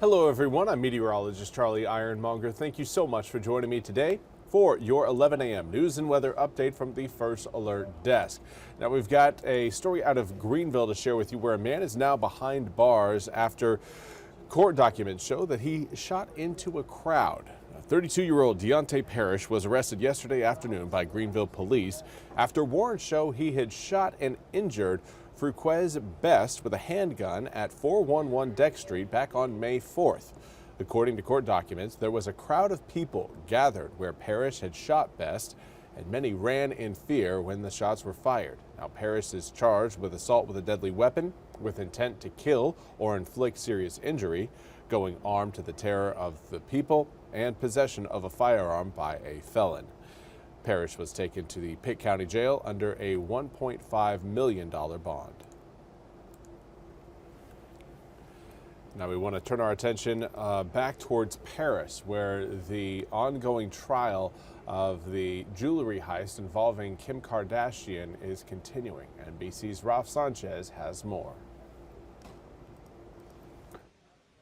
Hello everyone, I'm meteorologist Charlie Ironmonger. Thank you so much for joining me today for your 11 a.m. news and weather update from the First Alert Desk. Now we've got a story out of Greenville to share with you where a man is now behind bars after court documents show that he shot into a crowd. 32-year-old Deontay Parrish was arrested yesterday afternoon by Greenville police after warrants show he had shot and injured Fruquez Best with a handgun at 411 Deck Street back on May 4th. According to court documents, there was a crowd of people gathered where Parrish had shot Best, and many ran in fear when the shots were fired. Now, Parrish is charged with assault with a deadly weapon with intent to kill or inflict serious injury, going armed to the terror of the people, and possession of a firearm by a felon. Parrish was taken to the Pitt County Jail under a $1.5 million bond. Now we want to turn our attention back towards Paris, where the ongoing trial of the jewelry heist involving Kim Kardashian is continuing. NBC's Ralph Sanchez has more.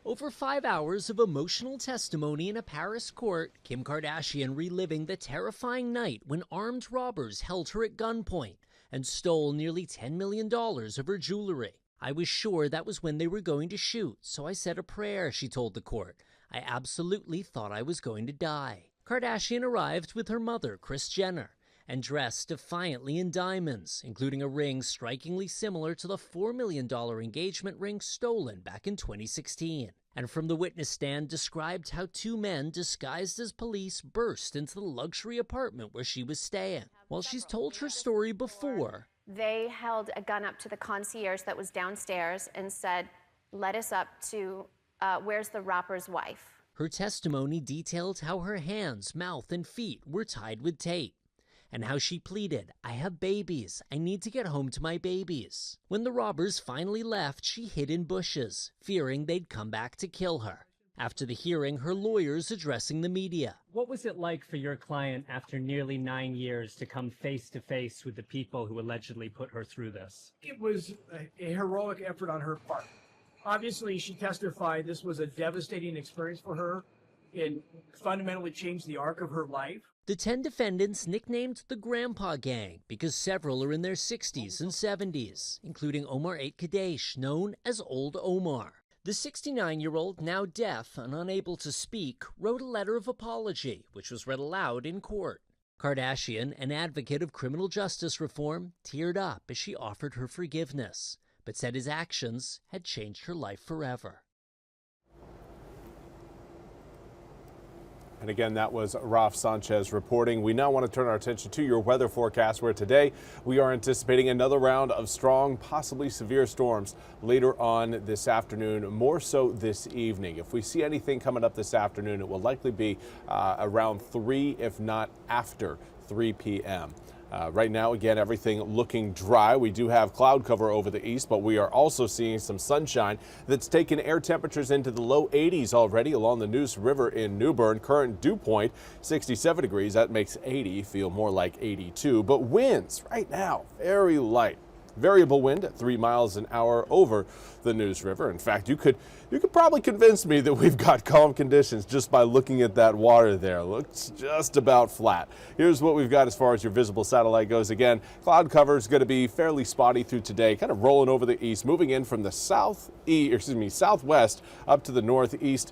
Over 5 hours of emotional testimony in a Paris court, Kim Kardashian reliving the terrifying night when armed robbers held her at gunpoint and stole nearly $10 million of her jewelry. I was sure that was when they were going to shoot, so I said a prayer, she told the court. I absolutely thought I was going to die. Kardashian arrived with her mother, Kris Jenner, and dressed defiantly in diamonds, including a ring strikingly similar to the $4 million engagement ring stolen back in 2016. And from the witness stand described how two men disguised as police burst into the luxury apartment where she was staying. While she's told her story before, they held a gun up to the concierge that was downstairs and said, "Let us up to, where's the rapper's wife?" Her testimony detailed how her hands, mouth, and feet were tied with tape, and how she pleaded, "I have babies. I need to get home to my babies." When the robbers finally left, she hid in bushes, fearing they'd come back to kill her. After the hearing, her lawyers addressing the media. What was it like for your client after nearly 9 years to come face to face with the people who allegedly put her through this? It was a heroic effort on her part. Obviously, she testified this was a devastating experience for her. It fundamentally changed the arc of her life. The 10 defendants nicknamed the Grandpa Gang because several are in their 60s and 70s, including Omar 8 Kadesh, known as Old Omar. The 69-year-old, now deaf and unable to speak, wrote a letter of apology, which was read aloud in court. Kardashian, an advocate of criminal justice reform, teared up as she offered her forgiveness, but said his actions had changed her life forever. And again, that was Ralph Sanchez reporting. We now want to turn our attention to your weather forecast, where today we are anticipating another round of strong, possibly severe storms later on this afternoon, more so this evening. If we see anything coming up this afternoon, it will likely be around 3, if not after 3 p.m. Right now, again, everything looking dry. We do have cloud cover over the east, but we are also seeing some sunshine that's taken air temperatures into the low 80s already along the Neuse River in New Bern. Current dew point 67 degrees. That makes 80 feel more like 82. But winds right now very light. Variable wind at 3 miles an hour over the Neuse River. In fact, you could probably convince me that we've got calm conditions just by looking at that water there. Looks just about flat. Here's what we've got as far as your visible satellite goes. Again, cloud cover is going to be fairly spotty through today, kind of rolling over the east, moving in from the southwest up to the northeast.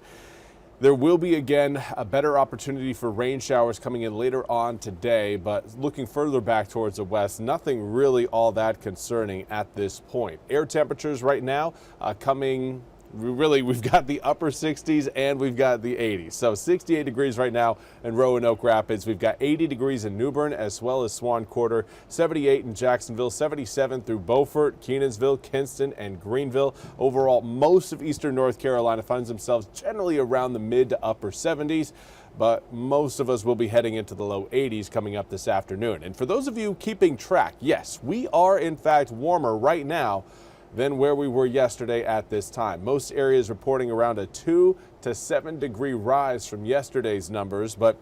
There will be, again, a better opportunity for rain showers coming in later on today, but looking further back towards the west, nothing really all that concerning at this point. Air temperatures right now coming. Really, we've got the upper 60s and we've got the 80s. So 68 degrees right now in Rowan Oak Rapids. We've got 80 degrees in New Bern as well as Swan Quarter, 78 in Jacksonville, 77 through Beaufort, Kenansville, Kinston, and Greenville. Overall, most of eastern North Carolina finds themselves generally around the mid to upper 70s. But most of us will be heading into the low 80s coming up this afternoon. And for those of you keeping track, yes, we are in fact warmer right now than where we were yesterday at this time. Most areas reporting around a 2 to 7 degree rise from yesterday's numbers, but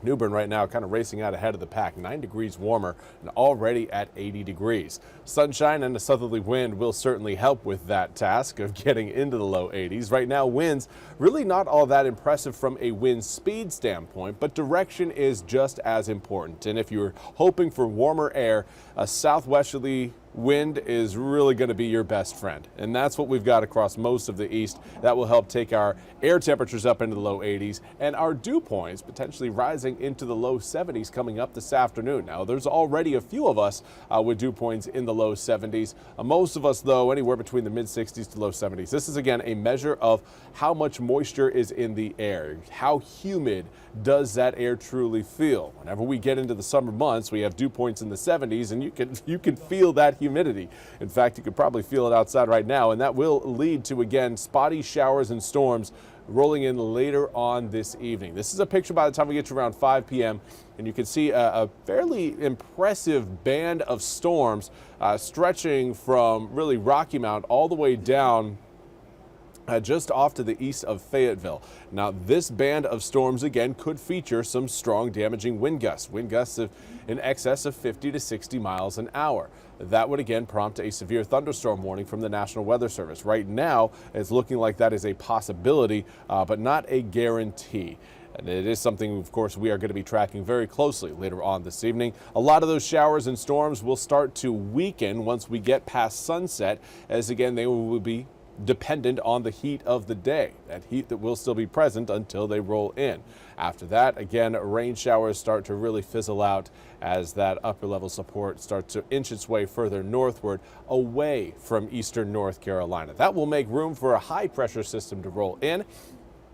New Bern right now kind of racing out ahead of the pack, 9 degrees warmer and already at 80 degrees. Sunshine and a southerly wind will certainly help with that task of getting into the low 80s. Right now, winds really not all that impressive from a wind speed standpoint, but direction is just as important. And if you're hoping for warmer air, a southwesterly wind is really going to be your best friend. And that's what we've got across most of the east. That will help take our air temperatures up into the low 80s and our dew points potentially rising into the low 70s coming up this afternoon. Now, there's already a few of us with dew points in the low 70s. Most of us, though, anywhere between the mid 60s to low 70s. This is, again, a measure of how much moisture is in the air. How humid does that air truly feel? Whenever we get into the summer months, we have dew points in the 70s, and you can feel that humidity. In fact, you could probably feel it outside right now, and that will lead to, again, spotty showers and storms rolling in later on this evening. This is a picture by the time we get to around 5 p.m. and you can see a fairly impressive band of storms stretching from really Rocky Mount all the way down just off to the east of Fayetteville. Now, this band of storms again could feature some strong damaging wind gusts in excess of 50 to 60 miles an hour. That would again prompt a severe thunderstorm warning from the National Weather Service. Right now, it's looking like that is a possibility, but not a guarantee. And it is something, of course, we are going to be tracking very closely later on this evening. A lot of those showers and storms will start to weaken once we get past sunset, as again, they will be dependent on the heat of the day, that heat that will still be present until they roll in. After that, again, rain showers start to really fizzle out as that upper level support starts to inch its way further northward away from eastern North Carolina. That will make room for a high pressure system to roll in,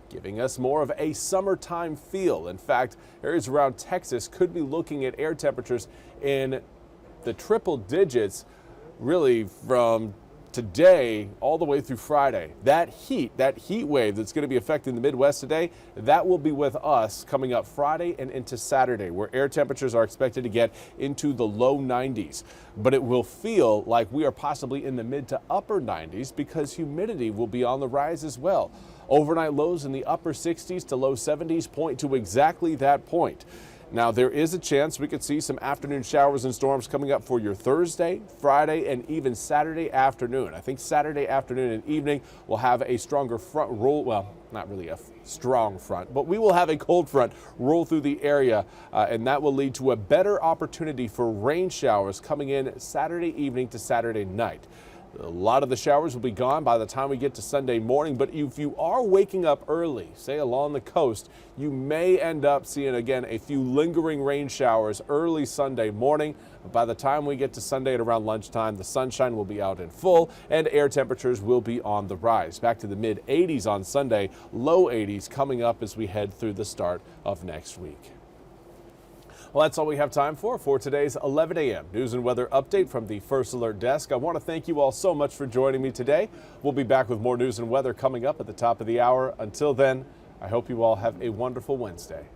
giving us more of a summertime feel. In fact, areas around Texas could be looking at air temperatures in the triple digits really from today all the way through Friday. That heat wave that's going to be affecting the Midwest today, that will be with us coming up Friday and into Saturday, where air temperatures are expected to get into the low 90s. But it will feel like we are possibly in the mid to upper 90s because humidity will be on the rise as well. Overnight lows in the upper 60s to low 70s point to exactly that point. Now, there is a chance we could see some afternoon showers and storms coming up for your Thursday, Friday, and even Saturday afternoon. I think Saturday afternoon and evening will have a stronger front roll. Well, not really a strong front, but we will have a cold front roll through the area, and that will lead to a better opportunity for rain showers coming in Saturday evening to Saturday night. A lot of the showers will be gone by the time we get to Sunday morning, but if you are waking up early, say along the coast, you may end up seeing again a few lingering rain showers early Sunday morning. By the time we get to Sunday at around lunchtime, the sunshine will be out in full and air temperatures will be on the rise. Back to the mid 80s on Sunday, low 80s coming up as we head through the start of next week. Well, that's all we have time for today's 11 a.m. news and weather update from the First Alert Desk. I want to thank you all so much for joining me today. We'll be back with more news and weather coming up at the top of the hour. Until then, I hope you all have a wonderful Wednesday.